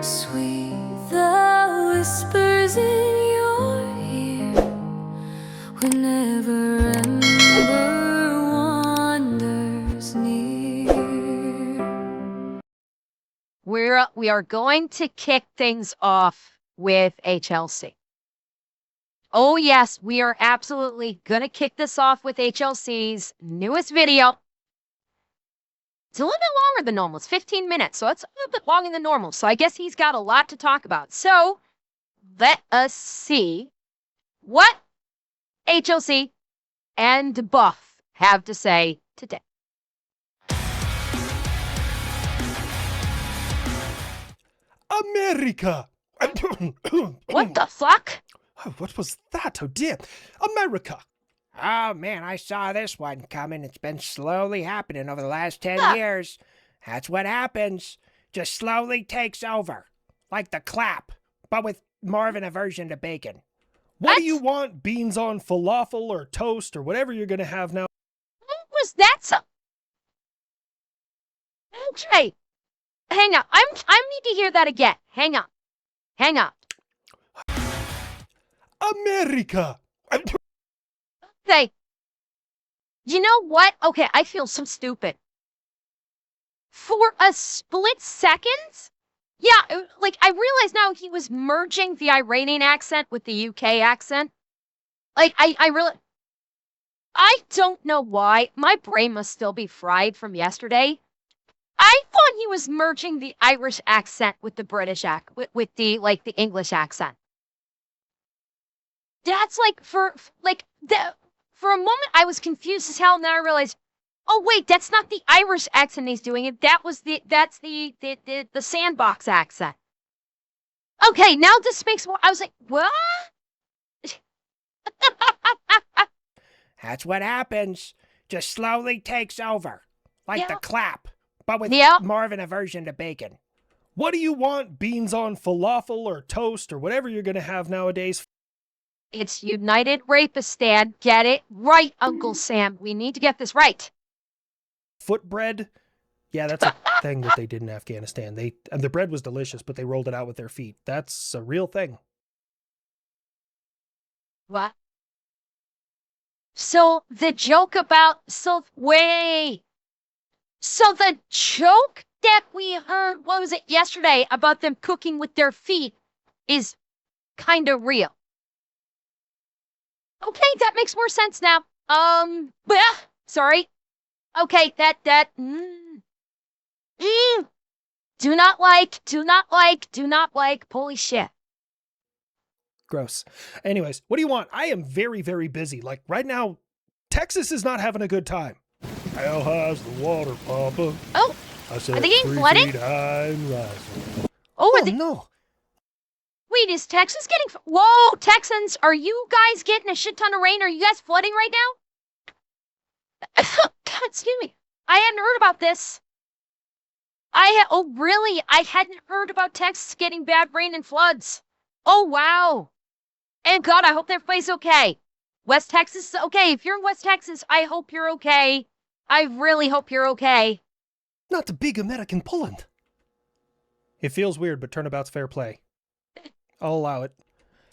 Sweet the whispers in your ear whenever ember wanders near. We are going to kick things off with HLC. Oh yes, we are absolutely going to kick this off with HLC's newest video. It's a little bit longer than normal. It's 15 minutes, so it's a little bit longer than normal. So I guess he's got a lot to talk about. So let us see what HLC and Buff have to say today. America! What the fuck? Oh, what was that? Oh dear. America! Oh man, I saw this one coming. It's been slowly happening over the last 10 years. That's what happens. Just slowly takes over. Like the clap, but with more of an aversion to bacon. What do you want? Beans on falafel or toast or whatever you're gonna have now? What was that? Okay. Hang on. I need to hear that again. Hang on. Hang on. America! Okay. You know what? Okay, I feel so stupid. For a split second, yeah, like I realize now he was merging the Iranian accent with the UK accent. Like I don't know why. My brain must still be fried from yesterday. I thought he was merging the Irish accent with the British with the English accent. That's like for a moment I was confused as hell, and then I realized, oh wait, that's not the Irish accent he's doing. That's the Sandbox accent. Okay, now this makes more. I was like, what? That's what happens. Just slowly takes over. Like the clap, but with more of an aversion to bacon. What do you want? Beans on falafel or toast or whatever you're gonna have nowadays? It's United Rapistan. Get it right, Uncle Sam. We need to get this right. Foot bread? Yeah, that's a thing that they did in Afghanistan. And the bread was delicious, but they rolled it out with their feet. That's a real thing. What? So the joke about So the joke that we heard, what was it, yesterday about them cooking with their feet is kind of real. Okay, that makes more sense now. Sorry. Okay, do not like, holy shit. Gross. Anyways, what do you want? I am very, very busy. Like, right now, Texas is not having a good time. How high's the water, Papa? Oh, I said are they getting 3 flooded? feet high and rising. Oh, no. Wait, is Texas getting... Whoa, Texans, are you guys getting a shit ton of rain? Are you guys flooding right now? Excuse me. I hadn't heard about this. Oh, really? I hadn't heard about Texas getting bad rain and floods. Oh, wow. And God, I hope everybody's okay. West Texas is okay. If you're in West Texas, I hope you're okay. I really hope you're okay. Not the big American Poland. It feels weird, but turnabout's fair play. I'll allow it.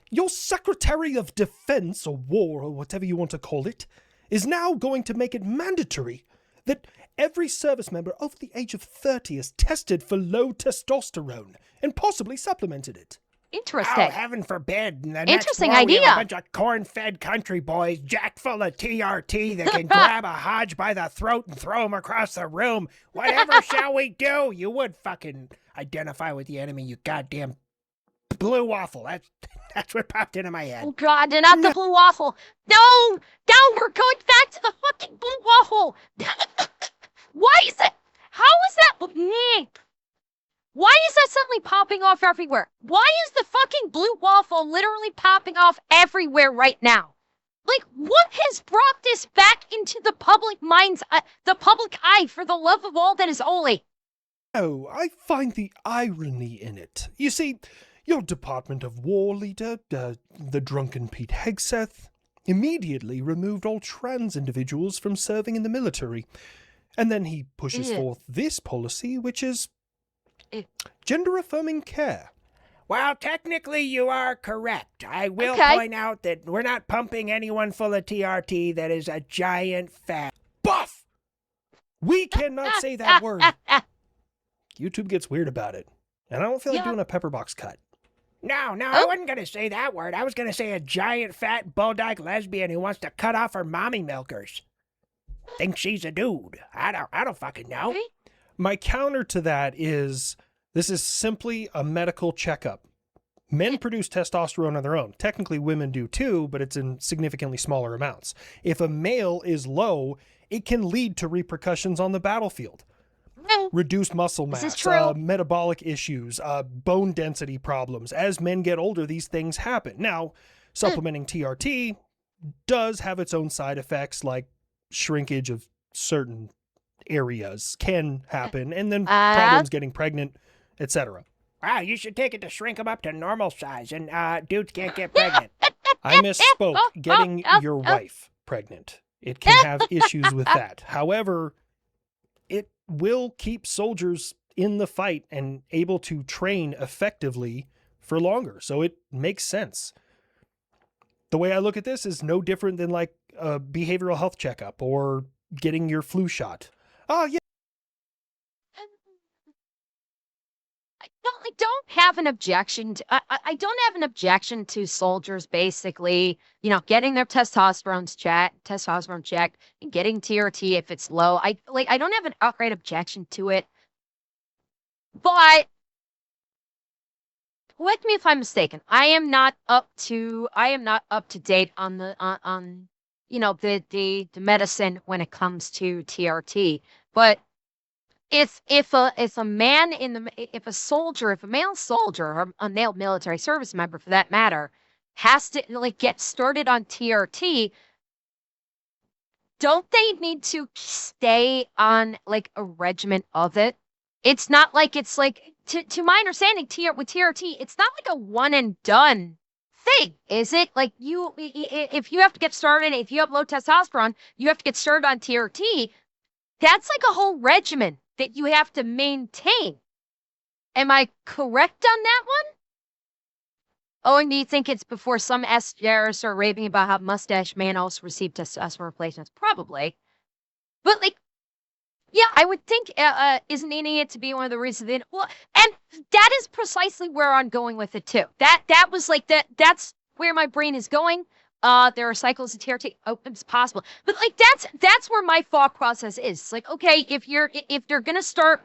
Your Secretary of Defense, or War, or whatever you want to call it, is now going to make it mandatory that every service member over the age of 30 is tested for low testosterone and possibly supplemented it. Interesting. Oh, heaven forbid. In the Interesting next war, idea. We have a bunch of corn-fed country boys jacked full of TRT that can grab a Hodge by the throat and throw him across the room. Whatever shall we do? You would fucking identify with the enemy, you goddamn blue waffle. That's what popped into my head. Oh God, not the blue waffle. No, we're going back to the fucking blue waffle. Why is it? How is that? Why is that suddenly popping off everywhere? Why is the fucking blue waffle literally popping off everywhere right now? Like, what has brought this back into the public mind's, the public eye, for the love of all that is holy? Oh, I find the irony in it. You see, your Department of War leader, the drunken Pete Hegseth, immediately removed all trans individuals from serving in the military. And then he pushes forth this policy, which is gender-affirming care. Well, technically you are correct. I will Okay. point out that we're not pumping anyone full of TRT that is a giant fat Buff! We cannot say that word. YouTube gets weird about it. And I don't feel like Yeah. doing a pepperbox cut. No, I Oh. wasn't going to say that word. I was going to say a giant fat bulldog lesbian who wants to cut off her mommy milkers. Thinks she's a dude. I don't fucking know. Okay. My counter to that is this is simply a medical checkup. Men produce testosterone on their own. Technically, women do too, but it's in significantly smaller amounts. If a male is low, it can lead to repercussions on the battlefield. Reduced muscle This mass, is true. metabolic issues, bone density problems. As men get older, these things happen. Now, supplementing TRT does have its own side effects, like shrinkage of certain areas can happen, and then problems getting pregnant, etc. Wow, you should take it to shrink them up to normal size, and dudes can't get pregnant. I misspoke. Getting your wife pregnant. It can have issues with that. However, it will keep soldiers in the fight and able to train effectively for longer. So it makes sense. The way I look at this is no different than like a behavioral health checkup or getting your flu shot. Oh, yeah. I don't have an objection to, I don't have an objection to soldiers basically, getting their testosterone checked and getting TRT if it's low. I don't have an outright objection to it. But correct me if I'm mistaken. I am not up to date on the medicine when it comes to TRT. But if a male soldier or a male military service member for that matter has to get started on TRT, don't they need to stay on a regimen of it? It's not like it's to my understanding with TRT, it's not like a one and done thing, is it? If you have to get started, if you have low testosterone, you have to get started on TRT. That's like a whole regimen that you have to maintain. Am I correct on that one? Oh, and do you think it's before some SJRs are raving about how mustache man also received testosterone replacements? Probably. But yeah, I would think isn't needing it to be one of the reasons. And that is precisely where I'm going with it too. That was that's where my brain is going. There are cycles of TRT. Oh, it's possible, but that's where my thought process is. Okay, if they're gonna start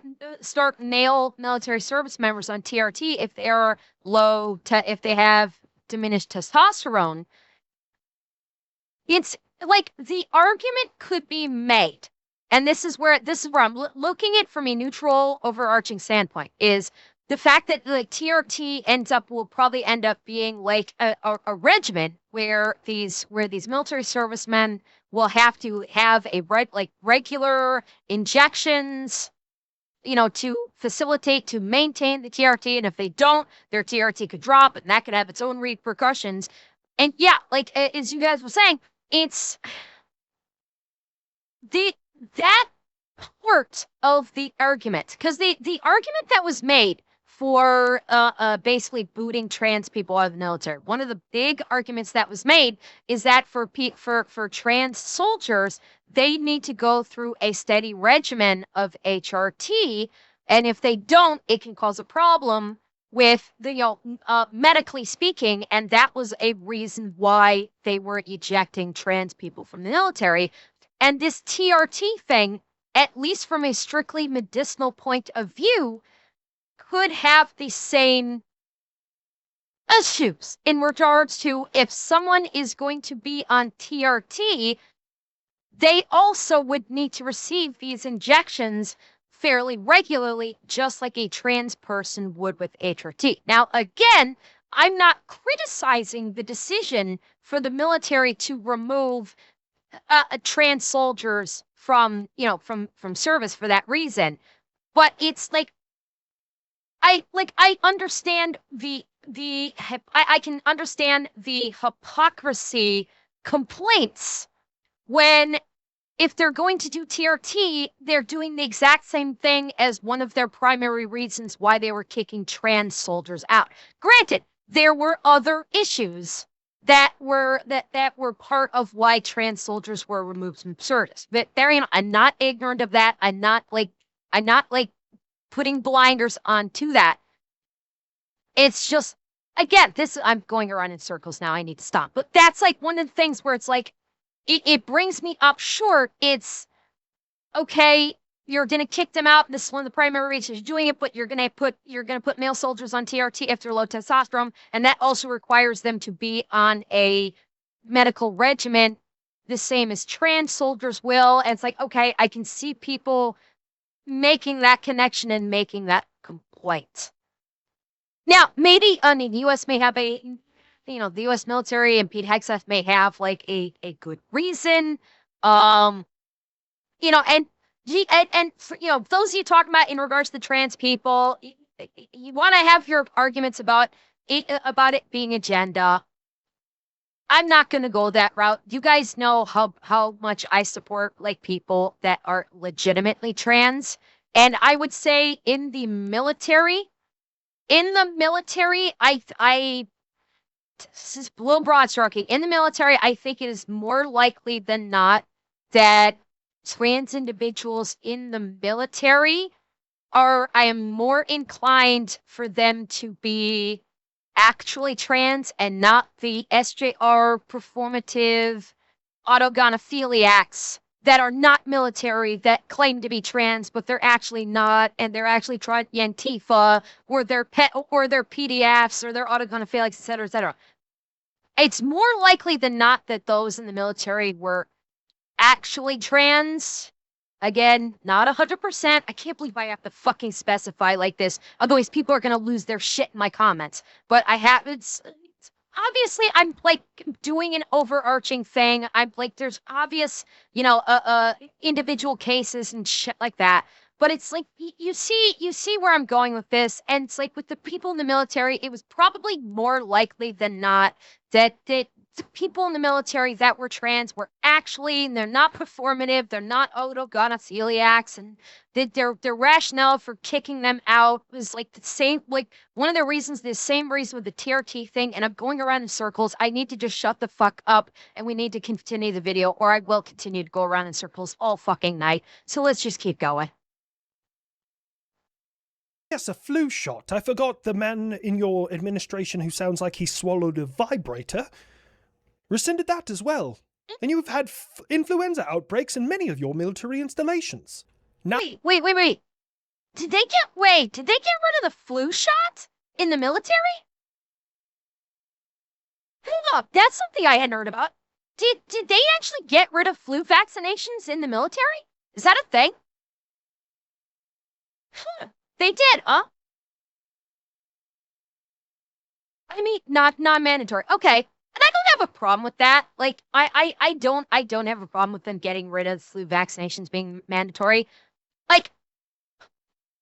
male military service members on TRT, if they are if they have diminished testosterone, it's the argument could be made, and this is where I'm looking at from a neutral, overarching standpoint is. The fact that TRT will probably end up being a regimen where these military servicemen will have to have regular injections, to facilitate, to maintain the TRT, and if they don't, their TRT could drop, and that could have its own repercussions. And yeah, as you guys were saying, it's that part of the argument, because the argument that was made for basically booting trans people out of the military. One of the big arguments that was made is that for trans soldiers, they need to go through a steady regimen of HRT, and if they don't, it can cause a problem with medically speaking, and that was a reason why they were ejecting trans people from the military. And this TRT thing, at least from a strictly medicinal point of view, could have the same issues in regards to if someone is going to be on TRT, they also would need to receive these injections fairly regularly, just like a trans person would with HRT. Now, again, I'm not criticizing the decision for the military to remove trans soldiers from service for that reason, but it's I understand I can understand the hypocrisy complaints when if they're going to do TRT, they're doing the exact same thing as one of their primary reasons why they were kicking trans soldiers out. Granted, there were other issues that were part of why trans soldiers were removed from service. But I'm not ignorant of that. I'm not putting blinders onto that. It's just, again, I'm going around in circles now. I need to stop. But that's like one of the things where it's like, it brings me up short. It's okay. You're gonna kick them out. This is one of the primary reasons you're doing it, but you're gonna put male soldiers on TRT if they're low testosterone, and that also requires them to be on a medical regimen, the same as trans soldiers will. And it's like, okay, I can see people making that connection and making that complaint. Now, maybe the U.S. may have the U.S. military and Pete Hegseth may have like a good reason, and for, those of you talking about in regards to the trans people, you want to have your arguments about it being agenda. I'm not going to go that route. You guys know how much I support like people that are legitimately trans, and I would say in the military, this is a little broad stroking. In the military, I think it is more likely than not that trans individuals in the military I am more inclined for them to be actually trans and not the SJR performative autogonophiliacs that are not military that claim to be trans, but they're actually not, and they're actually trying Antifa or their PDFs or their autogonophiliacs, et cetera, et cetera. It's more likely than not that those in the military were actually trans. Again, not 100%. I can't believe I have to fucking specify like this. Otherwise, people are going to lose their shit in my comments. But obviously, I'm like doing an overarching thing. I'm like, there's obvious, individual cases and shit like that. But it's like, you see where I'm going with this. And it's like with the people in the military, it was probably more likely than not that the people in the military that were trans were actually, and they're not performative, they're not autogonophiliacs, and their rationale for kicking them out was like the same, like one of the reasons, the same reason with the TRT thing, and I'm going around in circles. I need to just shut the fuck up, and we need to continue the video, or I will continue to go around in circles all fucking night. So let's just keep going. Yes, a flu shot. I forgot the man in your administration who sounds like he swallowed a vibrator rescinded that as well. And you've had influenza outbreaks in many of your military installations. Now Wait. Did they get rid of the flu shot in the military? Hold up, that's something I hadn't heard about. Did they actually get rid of flu vaccinations in the military? Is that a thing? They did, huh? I mean, not mandatory. Okay. And I don't have a problem with that. Like, I don't have a problem with them getting rid of flu vaccinations being mandatory. Like,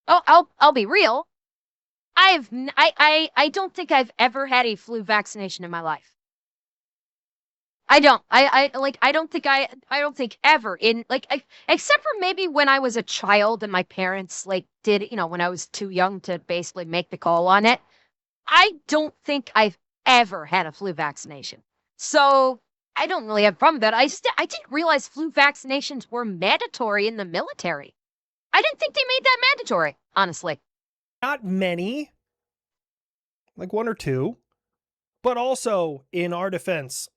I'll be real. I don't think I've ever had a flu vaccination in my life. I don't. I don't think ever in except for maybe when I was a child and my parents did, when I was too young to basically make the call on it. I don't think I've ever had a flu vaccination. So I don't really have a problem with that. I didn't realize flu vaccinations were mandatory in the military. I didn't think they made that mandatory, honestly. Not many. Like one or two. But also, in our defense,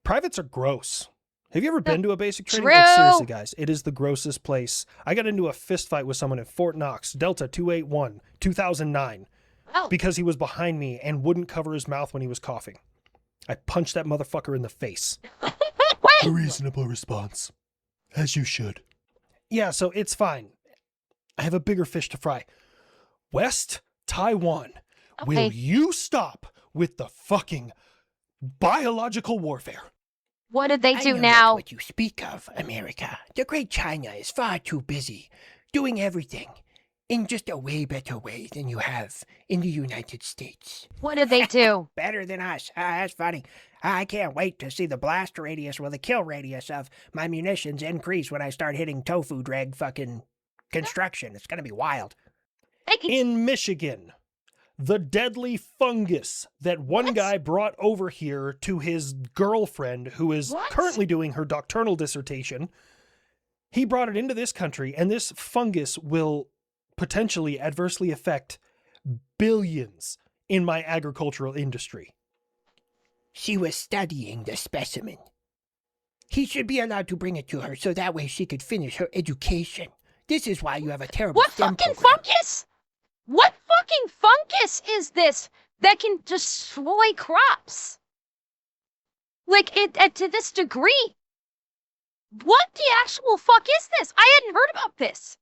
privates are gross. Have you ever been to a basic training? True. Like, seriously, guys, it is the grossest place. I got into a fist fight with someone in Fort Knox, Delta 281, 2009. Oh. Because he was behind me and wouldn't cover his mouth when he was coughing. I punched that motherfucker in the face. A reasonable response. As you should. Yeah, so it's fine. I have a bigger fish to fry. West Taiwan. Okay. Will you stop with the fucking biological warfare? What did they I do know now? not what you speak of, America. The great China is far too busy doing everything in just a way better way than you have in the United States. What did they do? Better than us. That's funny. I can't wait to see the blast radius or the kill radius of my munitions increase when I start hitting tofu drag fucking construction. It's gonna be wild. In Michigan, the deadly fungus that one guy brought over here to his girlfriend, who is currently doing her doctoral dissertation, he brought it into this country, and this fungus will potentially adversely affect billions in my agricultural industry. She was studying the specimen. He should be allowed to bring it to her so that way she could finish her education. This is why you have a terrible What STEM fucking program. fungus? What fucking fungus is this that can destroy crops? Like, to this degree? What the actual fuck is this? I hadn't heard about this.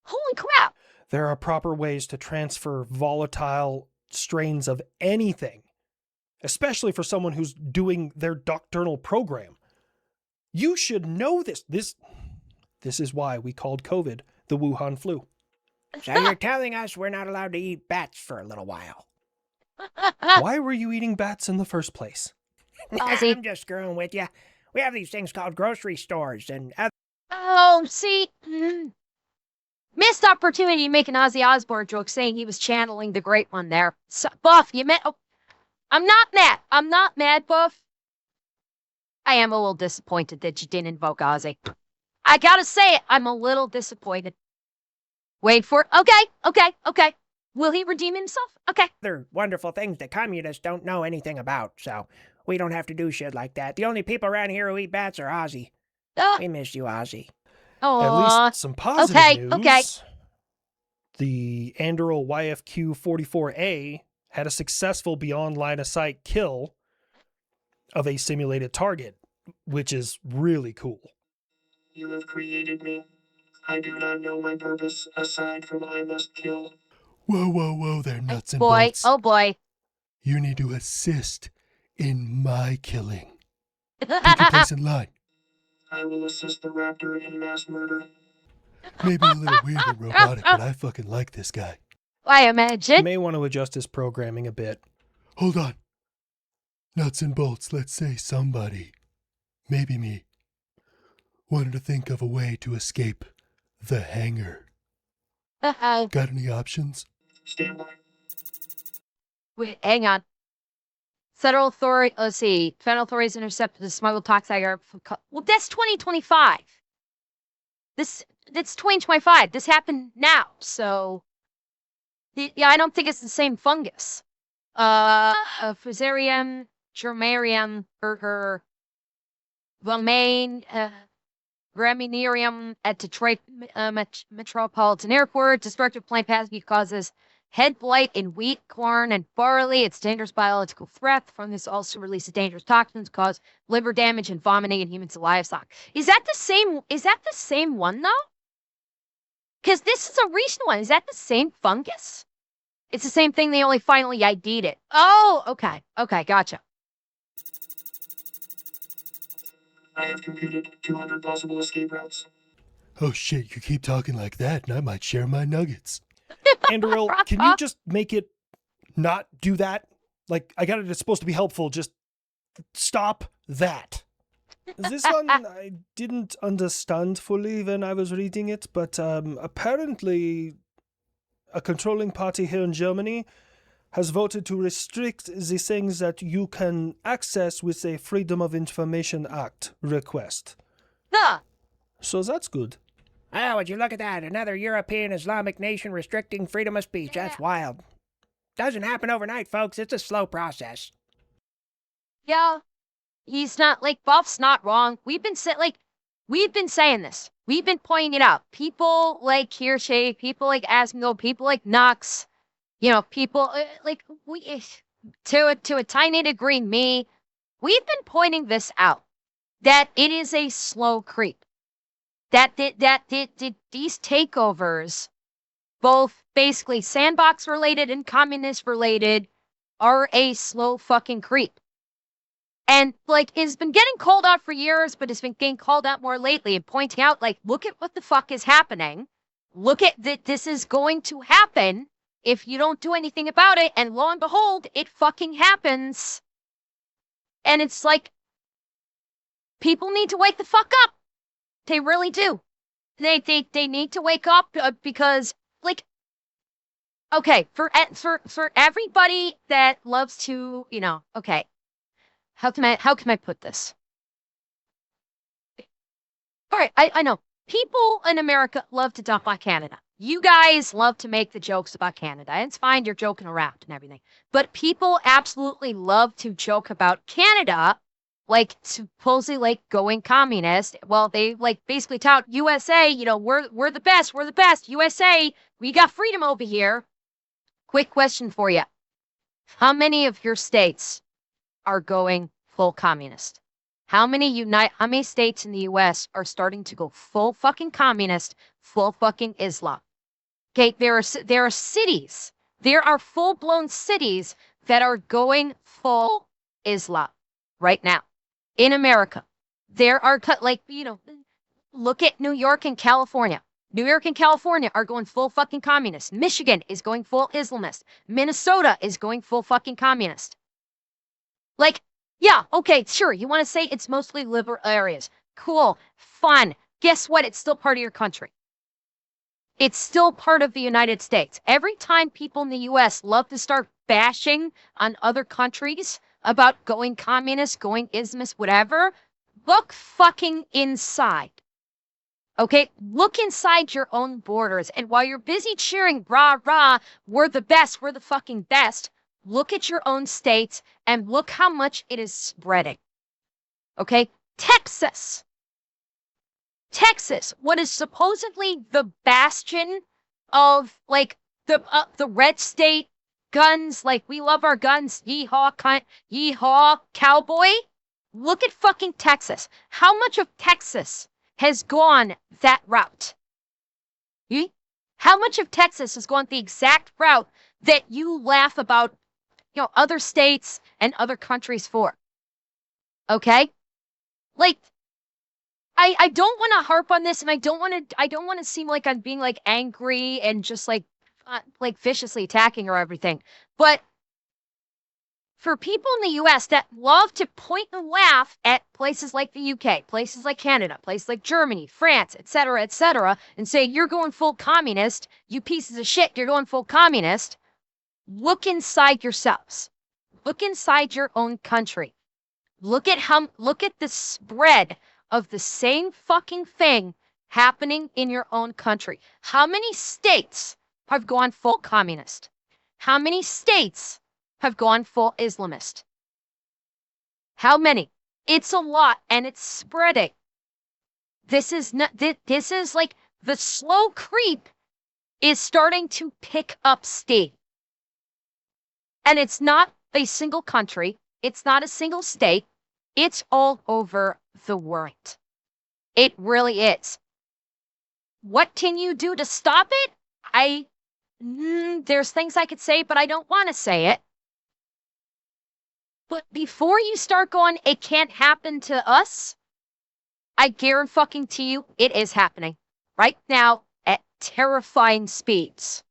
Holy crap. There are proper ways to transfer volatile strains of anything, especially for someone who's doing their doctoral program. You should know this. This is why we called COVID the Wuhan flu. So you're telling us we're not allowed to eat bats for a little while? Why were you eating bats in the first place? Ozzy. I'm just screwing with you. We have these things called grocery stores and other... Oh, see, missed opportunity to make an Ozzy Osbourne joke saying he was channeling the great one there. So, Buff, you meant... Oh, I'm not mad. I'm not mad, Buff. I am a little disappointed that you didn't invoke Ozzy. I gotta say it, I'm a little disappointed. Wait for it. Okay. Will he redeem himself? Okay. other wonderful things that communists don't know anything about, so we don't have to do shit like that. The only people around here who eat bats are Ozzy. We miss you, Ozzy. At least some positive news. Okay. The Anduril YFQ-44A had a successful beyond line of sight kill of a simulated target, which is really cool. You have created me. I do not know my purpose aside from I must kill. Whoa there, nuts and Boy, bolts. oh boy. You need to assist in my killing. Take your place in line. I will assist the raptor in mass murder. Maybe a little weird and robotic, but I fucking like this guy. I You imagine. may want to adjust his programming a bit. Hold on. Nuts and bolts, let's say somebody, maybe me, wanted to think of a way to escape the hangar. Got any options? Stand by. Wait, hang on. Federal authority, let's see. Federal authorities intercepted the smuggled toxic. Well, that's 2025. That's 2025. This happened now, so yeah, I don't think it's the same fungus. Fusarium, germarium, burger, Romaine, Graminarium at Detroit Metropolitan Airport. Destructive plant pathogen causes head blight in wheat, corn, and barley. It's dangerous biological threat. The fungus also releases dangerous toxins, cause liver damage and vomiting in humans and livestock. Is that the same one though? Because this is a recent one. Is that the same fungus? It's the same thing. They only finally ID'd it. Oh, okay. Okay, gotcha. I have computed 200 possible escape routes. Oh shit, you keep talking like that and I might share my nuggets. Anduril, can you just make it not do that? Like, I got it, it's supposed to be helpful. Just stop that. This one I didn't understand fully when I was reading it, but apparently a controlling party here in Germany has voted to restrict the things that you can access with a Freedom of Information Act request. Huh. So that's good. Oh, would you look at that? Another European Islamic nation restricting freedom of speech. That's wild. Doesn't happen overnight, folks. It's a slow process. Yeah. He's not, like, Buff's not wrong. We've been saying this. We've been pointing it out. People like Hirsche, people like Asmil, people like Knox, you know, people like we, to a tiny degree, me, we've been pointing this out, that it is a slow creep. That these takeovers, both basically sandbox related and communist related, are a slow fucking creep. And like it's been getting called out for years, but it's been getting called out more lately and pointing out, like, look at what the fuck is happening. Look at that. This is going to happen if you don't do anything about it. And lo and behold, it fucking happens. And it's like, people need to wake the fuck up. They really do. They need to wake up because, like, okay, for everybody that loves to, okay, how can I put this? All right, I know people in America love to dump on Canada. You guys love to make the jokes about Canada. It's fine, you're joking around and everything. But people absolutely love to joke about Canada, like supposedly like going communist. Well, they like basically tout USA, we're the best, USA, we got freedom over here. Quick question for you. How many of your states are going full communist? How many states in the US are starting to go full fucking communist, full fucking Islam? Okay, there are cities, there are full-blown cities that are going full Islam right now in America. There are look at New York and California. New York and California are going full fucking communist. Michigan is going full Islamist. Minnesota is going full fucking communist. Like, yeah, okay, sure. You want to say it's mostly liberal areas. Cool, fun. Guess what? It's still part of your country. It's still part of the United States. Every time people in the US love to start bashing on other countries about going communist, going Islamist, whatever, look fucking inside. Okay, look inside your own borders. And while you're busy cheering, rah, rah, we're the best, we're the fucking best, look at your own states and look how much it is spreading. Okay, Texas, what is supposedly the bastion of like the red state guns, like we love our guns, yeehaw, cowboy. Look at fucking Texas. How much of Texas has gone that route? How much of Texas has gone the exact route that you laugh about, other states and other countries for? Okay? Like, I don't want to harp on this, and I don't want to seem like I'm being like angry and just like viciously attacking or everything. But for people in the US that love to point and laugh at places like the UK, places like Canada, places like Germany, France, etc., and say, you're going full communist, you pieces of shit, you're going full communist, look inside yourselves. Look inside your own country. Look at the spread of the same fucking thing happening in your own country. How many states have gone full communist? How many states have gone full Islamist? How many? It's a lot, and it's spreading. This is like the slow creep is starting to pick up steam. And it's not a single country. It's not a single state. It's all over the world. It really is. What can you do to stop it? There's things I could say, but I don't want to say it. But before you start going, it can't happen to us, I guarantee you it is happening right now at terrifying speeds.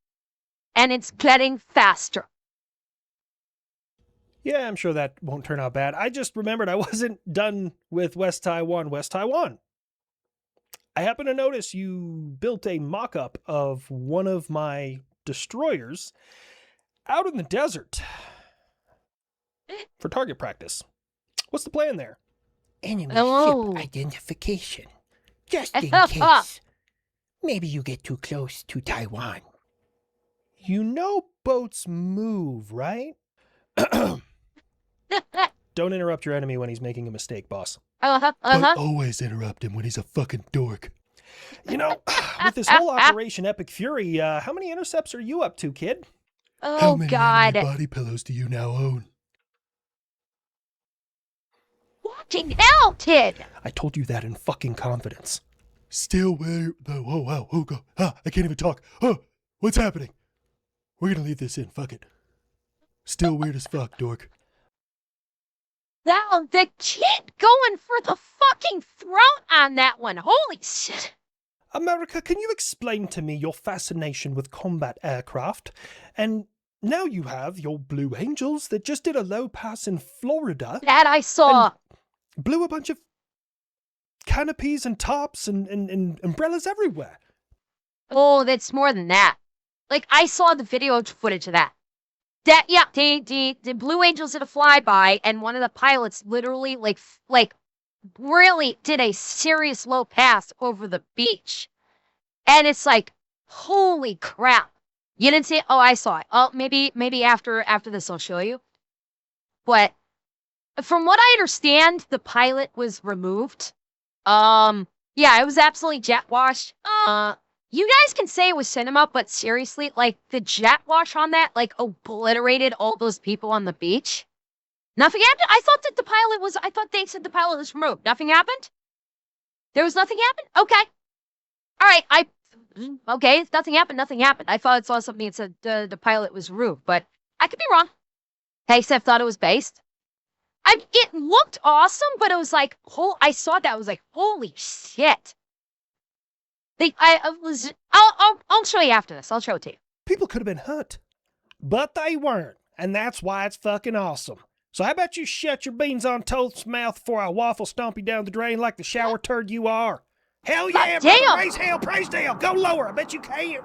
And it's getting faster. Yeah, I'm sure that won't turn out bad. I just remembered I wasn't done with West Taiwan. I happen to notice you built a mock-up of one of my destroyers out in the desert for target practice. What's the plan there? Enemy Oh. ship identification. Just in case. Maybe you get too close to Taiwan. You know boats move, right? Don't interrupt your enemy when he's making a mistake, boss. But always interrupt him when he's a fucking dork. With this whole Operation Epic Fury, how many intercepts are you up to, kid? How Oh, many God. enemy body pillows do you now own? Fucking hell, kid. I told you that in fucking confidence. Still where the oh god. I can't even talk. What's happening? We're gonna leave this in, fuck it. Still weird as fuck, dork. The kid going for the fucking throat on that one. Holy shit. America, can you explain to me your fascination with combat aircraft? And now you have your Blue Angels that just did a low pass in Florida. That I saw. Blew a bunch of canopies and tops and umbrellas everywhere. Oh, that's more than that. Like, I saw the video footage of that. The Blue Angels did a flyby, and one of the pilots literally, like, really did a serious low pass over the beach. And it's like, holy crap. You didn't see it? Oh, I saw it. Oh, maybe after this I'll show you. But from what I understand, the pilot was removed. Yeah, it was absolutely jet washed. You guys can say it was cinema, but seriously, like, the jet wash on that, like, obliterated all those people on the beach. Nothing happened? I thought they said the pilot was removed. Nothing happened? There was nothing happened? Okay. All right, okay, nothing happened. I thought I saw something that said the pilot was removed, but I could be wrong. Hey, Seth thought it was based. It looked awesome, but it was like, I saw that, I was like, holy shit. I'll show you after this. I'll show it to you. People could have been hurt. But they weren't, and that's why it's fucking awesome. So how about you shut your beans on toast mouth before I waffle stomp you down the drain like the shower turd you are? Hell yeah, damn. brother, raise hell, praise Dale, go lower, I bet you can.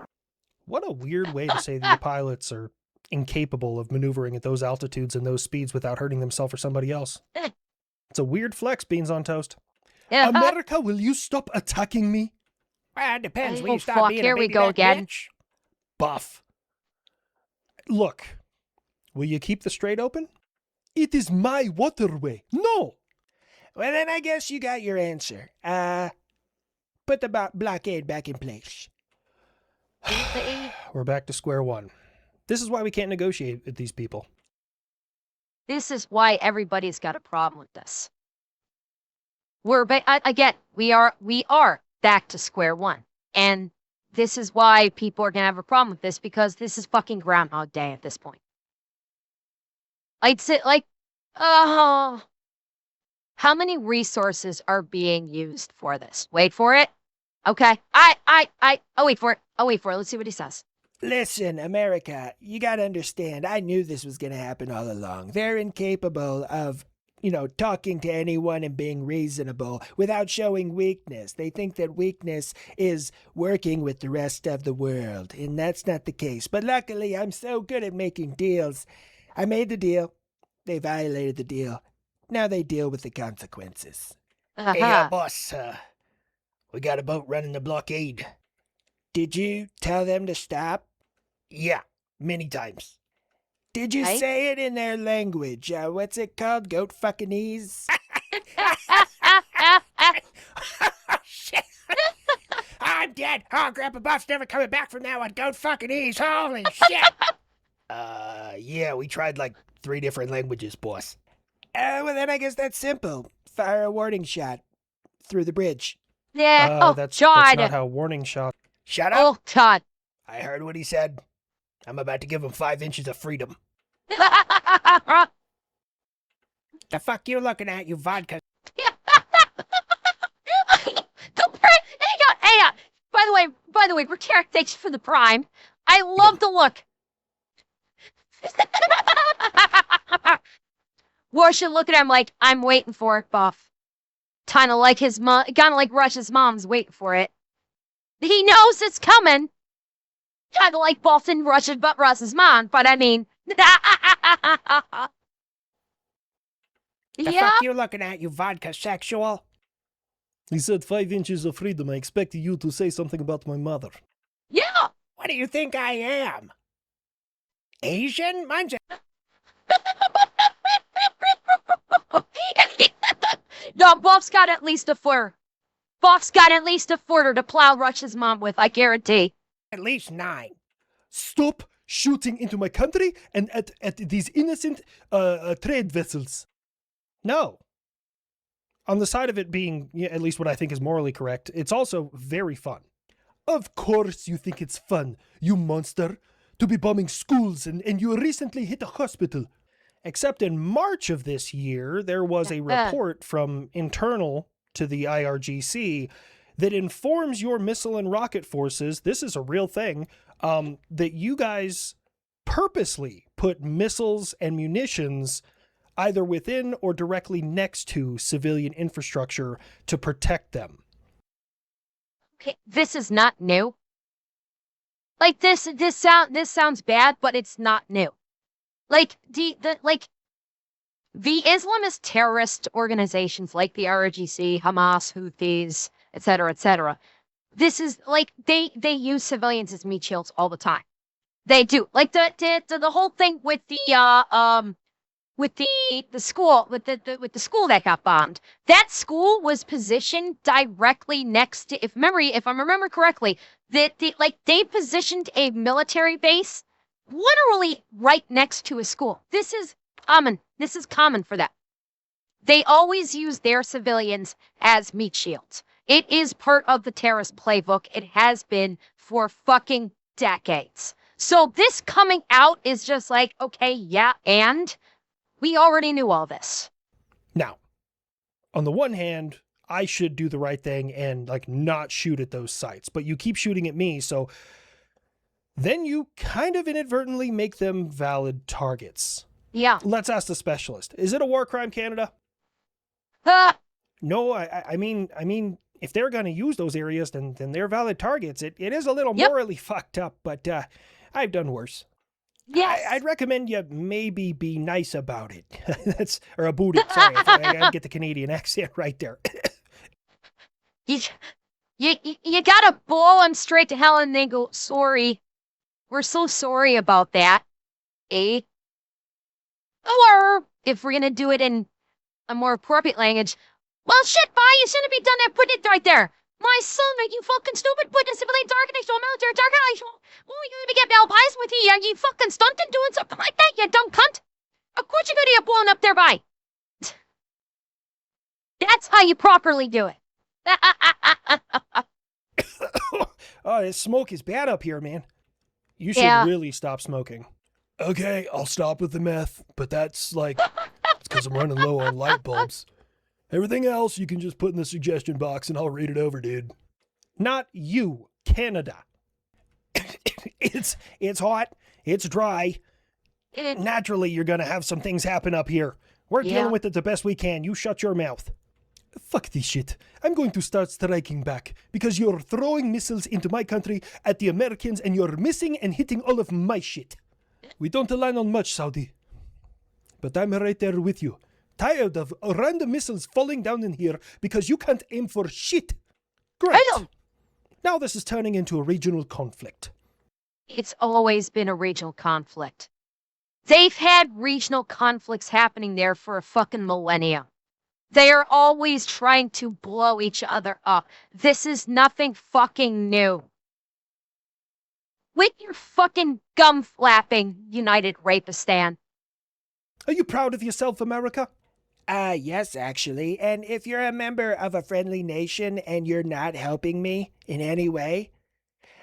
What a weird way to say that your pilots are incapable of maneuvering at those altitudes and those speeds without hurting themselves or somebody else. It's a weird flex, beans on toast. Yeah. America, will you stop attacking me? Well, it depends. Will Oh, you stop fuck, being here a we baby go back again. bitch? Buff. Look, will you keep the strait open? It is my waterway. No! Well, then I guess you got your answer. Put the blockade back in place. We're back to square one. This is why we can't negotiate with these people. This is why everybody's got a problem with this. We are back to square one. And this is why people are going to have a problem with this, because this is fucking Groundhog Day at this point. I'd say, like, how many resources are being used for this? Wait for it. Okay. I'll wait for it. Let's see what he says. Listen, America, you gotta understand, I knew this was gonna happen all along. They're incapable of, talking to anyone and being reasonable without showing weakness. They think that weakness is working with the rest of the world, and that's not the case. But luckily, I'm so good at making deals. I made the deal. They violated the deal. Now they deal with the consequences. Uh-huh. Boss, we got a boat running the blockade. Did you tell them to stop? Yeah, many times. Did you Right? say it in their language? What's it called? Goat fucking-ese? Shit. I'm dead. Oh, Grandpa Buff's never coming back from that one. Goat fucking-ese. Holy shit. Yeah, we tried like 3 different languages, boss. Well, then I guess that's simple. Fire a warning shot through the bridge. Yeah. That's God. not how warning shot. Shut up. Oh, God. I heard what he said. I'm about to give him 5 inches of freedom. The fuck you looking at, you vodka? Hang on. By the way, Ricard, thanks for the prime. I love the look. Warsha look at him like, I'm waiting for it, Buff. Kinda like Rush's mom's waiting for it. He knows it's coming. Kinda like Buff and Rush's mom, but I mean. The Yeah. fuck you looking at, you vodka sexual? He said 5 inches of freedom. I expected you to say something about my mother. Yeah. What do you think I am? Asian? Mine's a... No, Buff's got at least a footer. Buff's got at least a footer to plow Rush's mom with, I guarantee. at least 9. Stop shooting into my country and at these innocent trade vessels. No. On the side of it being, at least what I think is morally correct, it's also very fun. Of course you think it's fun, you monster, to be bombing schools and you recently hit a hospital. Except in March of this year, there was a report from internal to the IRGC that informs your missile and rocket forces, this is a real thing, that you guys purposely put missiles and munitions either within or directly next to civilian infrastructure to protect them. Okay, this is not new. Like this sounds bad, but it's not new. Like the Islamist terrorist organizations like the RGC, Hamas, Houthis, etc. This is like they use civilians as meat shields all the time. They do. Like the whole thing with the school with the school that got bombed. That school was positioned directly next to, if I remember correctly, they positioned a military base literally right next to a school. This is common. This is common for them. They always use their civilians as meat shields. It is part of the terrorist playbook. It has been for fucking decades. So this coming out is just like, okay, yeah, and we already knew all this. Now, on the one hand, I should do the right thing and like not shoot at those sites, but you keep shooting at me, so then you kind of inadvertently make them valid targets. Yeah. Let's ask the specialist. Is it a war crime, Canada? No, I mean, if they're going to use those areas, then they're valid targets. It is a little morally fucked up, but I've done worse. Yes. I'd recommend you maybe be nice about it. Or about it. Sorry, I gotta get the Canadian accent right there. You gotta blow them straight to hell and they go, sorry. We're so sorry about that. Eh? Or, if we're gonna do it in a more appropriate language, well, shit, bye, you shouldn't be done that. Put it right there. My son, you fucking stupid, put a civilian target next to a military target. Oh, you gonna get Albies with you? Are you fucking stunting doing something like that, you dumb cunt? Of course you're gonna get blown up there, bye. That's how you properly do it. Oh, this smoke is bad up here, man. You should really stop smoking. Okay, I'll stop with the meth, but that's like, it's because I'm running low on light bulbs. Everything else you can just put in the suggestion box and I'll read it over, dude. Not you, Canada. It's hot, it's dry. Naturally, you're gonna have some things happen up here. We're dealing with it the best we can. You shut your mouth. Fuck this shit. I'm going to start striking back because you're throwing missiles into my country at the Americans and you're missing and hitting all of my shit. We don't align on much, Saudi. But I'm right there with you. Tired of random missiles falling down in here because you can't aim for shit. Great. Now this is turning into a regional conflict. It's always been a regional conflict. They've had regional conflicts happening there for a fucking millennia. They are always trying to blow each other up. This is nothing fucking new. With your fucking gum-flapping, United Rapistan. Are you proud of yourself, America? Yes, actually. And if you're a member of a friendly nation and you're not helping me in any way,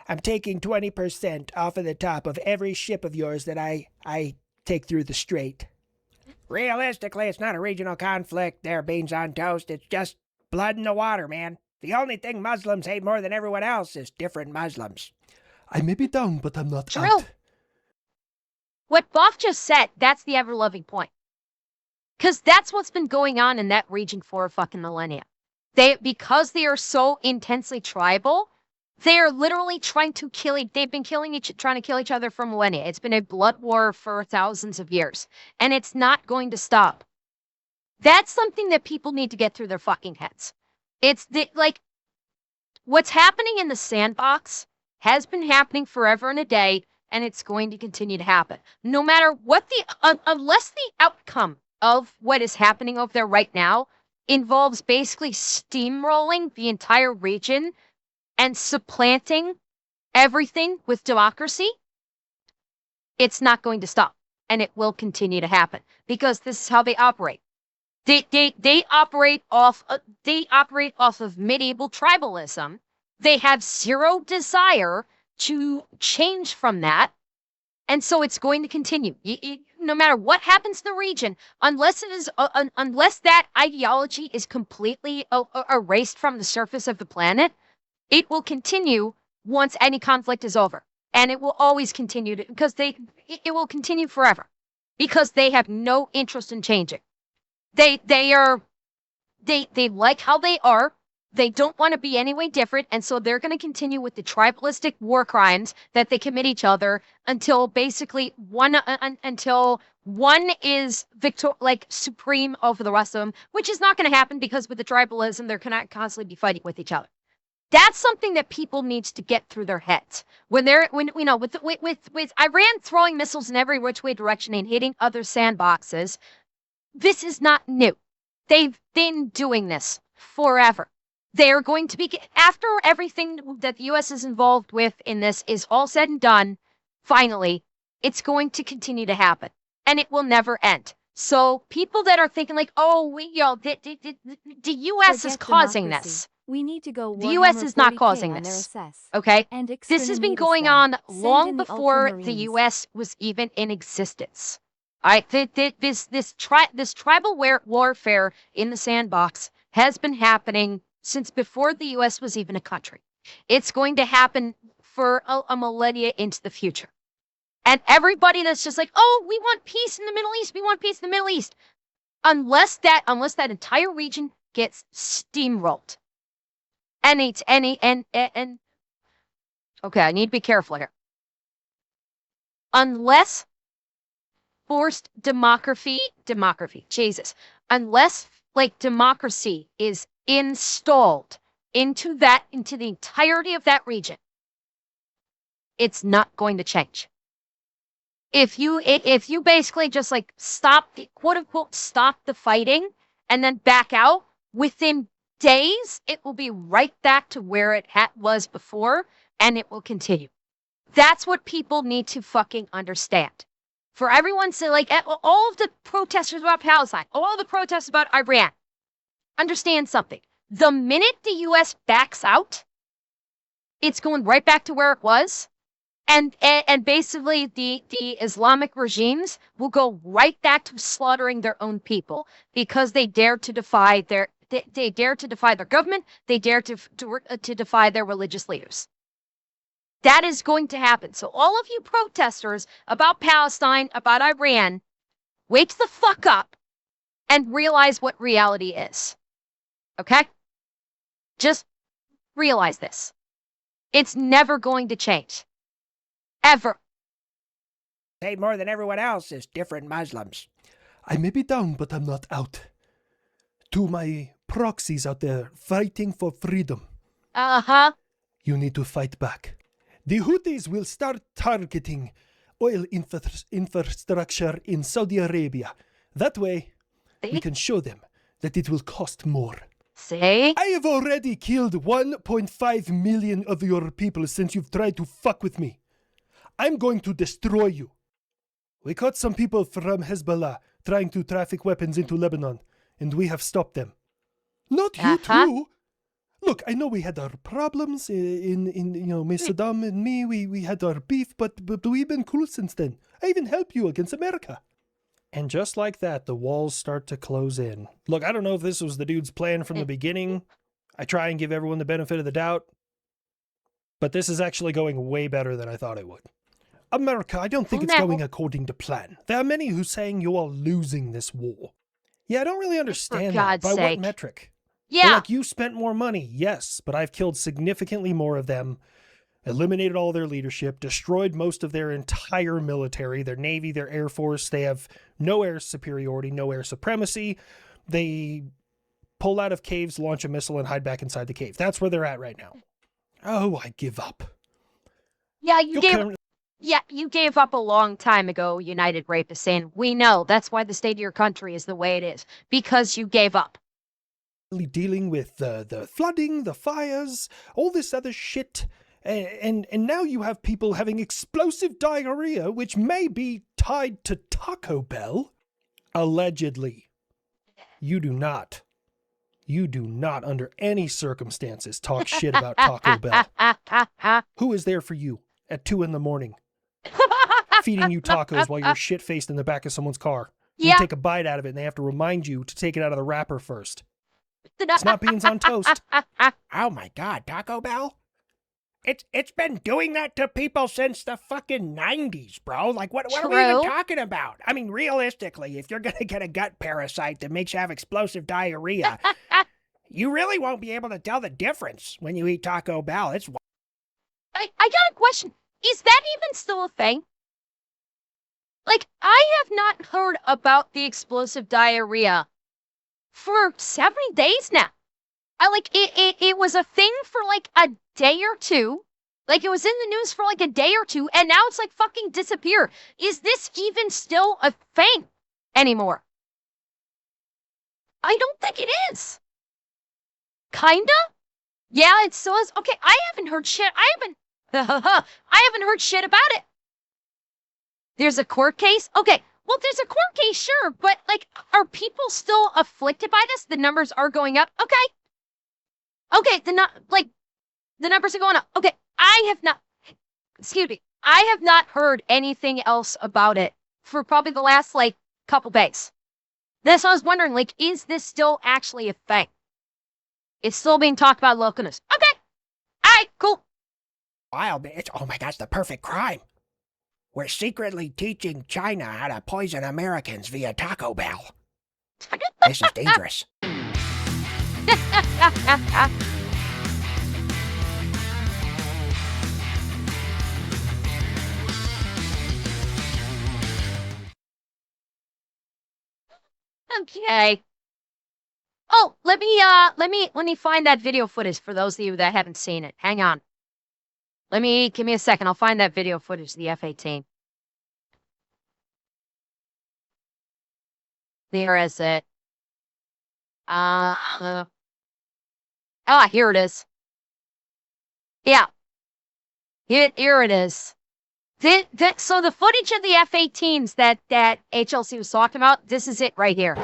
I'm taking 20% off of the top of every ship of yours that I take through the strait. Realistically, it's not a regional conflict there, beans on toast. It's just blood in the water, man. The only thing Muslims hate more than everyone else is different Muslims. I may be down, but I'm not True. out. What Buff just said, that's the ever-loving point. Because that's what's been going on in that region for a fucking millennia. Because they are so intensely tribal, they are literally trying to they've been trying to kill each other for millennia. It's been a blood war for thousands of years. And it's not going to stop. That's something that people need to get through their fucking heads. It's what's happening in the sandbox has been happening forever and a day, and it's going to continue to happen. No matter what unless the outcome of what is happening over there right now involves basically steamrolling the entire region and supplanting everything with democracy, it's not going to stop, and it will continue to happen because this is how they operate. They operate off of medieval tribalism. They have zero desire to change from that, and so it's going to continue. no matter what happens to the region, unless unless that ideology is completely erased from the surface of the planet, it will continue once any conflict is over. And it will always continue because it will continue forever because they have no interest in changing. They like how they are. They don't want to be any way different, and so they're going to continue with the tribalistic war crimes that they commit each other until basically until one is supreme over the rest of them, which is not going to happen because with the tribalism, they're going to constantly be fighting with each other. That's something that people needs to get through their heads with Iran throwing missiles in every which way direction and hitting other sandboxes. This is not new. They've been doing this forever. They're going to be, after everything that the U.S. is involved with in this is all said and done, finally, it's going to continue to happen. And it will never end. So people that are thinking like, oh, the U.S. is causing this. We need to go. The U.S. is not causing this. Okay? This has been going on long before the U.S. was even in existence. All right? This tribal warfare in the sandbox has been happening since before the U.S. was even a country. It's going to happen for a millennia into the future. And everybody that's just like, oh, we want peace in the Middle East. We want peace in the Middle East. Unless that entire region gets steamrolled. Okay, I need to be careful here. Unless forced democracy, unless democracy is installed into the entirety of that region, it's not going to change. If you basically just stop the quote unquote stop the fighting and then back out within days, it will be right back to where it was before, and it will continue. That's what people need to fucking understand. For everyone to all of the protesters about Palestine, all the protesters about Iran, understand something. The minute the U.S. backs out, it's going right back to where it was. And basically the Islamic regimes will go right back to slaughtering their own people because they dare to defy their government. They dare to defy their religious leaders. That is going to happen. So all of you protesters about Palestine, about Iran, wake the fuck up and realize what reality is. Okay? Just realize this. It's never going to change. Ever. Paid more than everyone else is different Muslims. I may be down, but I'm not out. To my proxies out there fighting for freedom. Uh-huh. You need to fight back. The Houthis will start targeting oil infrastructure in Saudi Arabia. That way, we can show them that it will cost more. See? I have already killed 1.5 million of your people since you've tried to fuck with me. I'm going to destroy you. We caught some people from Hezbollah trying to traffic weapons into Lebanon, and we have stopped them. Not you too. Look, I know we had our problems in Saddam and me. We had our beef, but we've been cool since then. I even helped you against America. And just like that, the walls start to close in. Look, I don't know if this was the dude's plan from the beginning. I try and give everyone the benefit of the doubt. But this is actually going way better than I thought it would. America, I don't think it's going according to plan. There are many who saying you are losing this war. Yeah, I don't really understand that. By what metric? Yeah. Like, you spent more money, yes, but I've killed significantly more of them, eliminated all their leadership, destroyed most of their entire military, their navy, their air force. They have no air superiority, no air supremacy. They pull out of caves, launch a missile, and hide back inside the cave. That's where they're at right now. Oh, I give up. Yeah, you gave up a long time ago, United Rapists, saying, we know that's why the state of your country is the way it is, because you gave up. Dealing with the flooding, the fires, all this other shit. And now you have people having explosive diarrhea, which may be tied to Taco Bell. Allegedly. You do not under any circumstances talk shit about Taco Bell. Who is there for you at 2 a.m? feeding you tacos while you're shit-faced in the back of someone's car. You Yeah. take a bite out of it, and they have to remind you to take it out of the wrapper first. It's not beans on toast. Oh my God, Taco Bell? It's been doing that to people since the fucking 90s, bro. Like, what are we even True. talking about? I mean, realistically, if you're gonna get a gut parasite that makes you have explosive diarrhea, you really won't be able to tell the difference when you eat Taco Bell. It's I got a question. Is that even still a thing? Like, I have not heard about the explosive diarrhea for several days now. It was a thing for like a day or two. Like, it was in the news for like a day or two, and now it's like fucking disappeared. Is this even still a thing anymore? I don't think it is. Kinda? Yeah, it still is. Okay, I haven't heard shit. I haven't heard shit about it. There's a court case? Okay, well, there's a court case, sure, but, like, are people still afflicted by this? The numbers are going up? Okay. Okay, the numbers are going up. Okay, I have not heard anything else about it for probably the last, like, couple days. That's why I was wondering, like, is this still actually a thing? It's still being talked about local news. Okay. All right, cool. wild. It's, oh my gosh, the perfect crime. We're secretly teaching China how to poison Americans via Taco Bell. This is dangerous. Okay. Oh, let me find that video footage for those of you that haven't seen it. Hang on. Give me a second. I'll find that video footage of the F-18. There is it. Here it is. Yeah. Here it is. So the footage of the F-18s that HLC was talking about, this is it right here.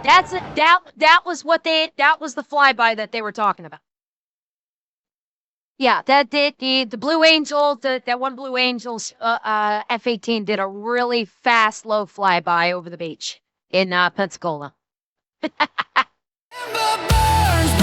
That's it. That was the flyby that they were talking about. Yeah, the Blue Angel, that one Blue Angels F-18 did a really fast, low flyby over the beach in Pensacola. Ember burns